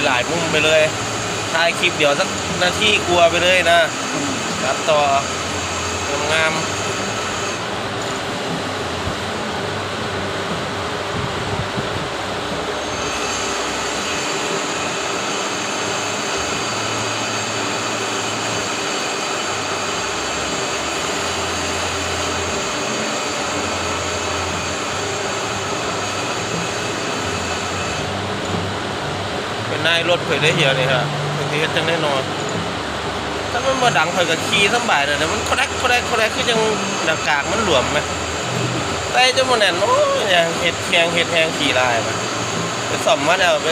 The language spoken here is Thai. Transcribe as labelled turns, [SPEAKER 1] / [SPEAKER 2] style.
[SPEAKER 1] หลายๆมุมไปเลยถ่ายคลิปเดี๋ยวสักนาทีกลัวไปเลยนะตัดต่องามเป็นนายรถเผยได้เหี่ยวนี่ฮะเป็นที่เฮ็ดจังแน่นอนถ้ามันมาดังเผยกับขี่สบายเลยนะมันเขาแรกคือจังดังกากมันหลวมไหมแต่จะมันแน่นโอ้ยเฮ็ดแหงขี่ลายมาไปซ่อมมาแล้วไป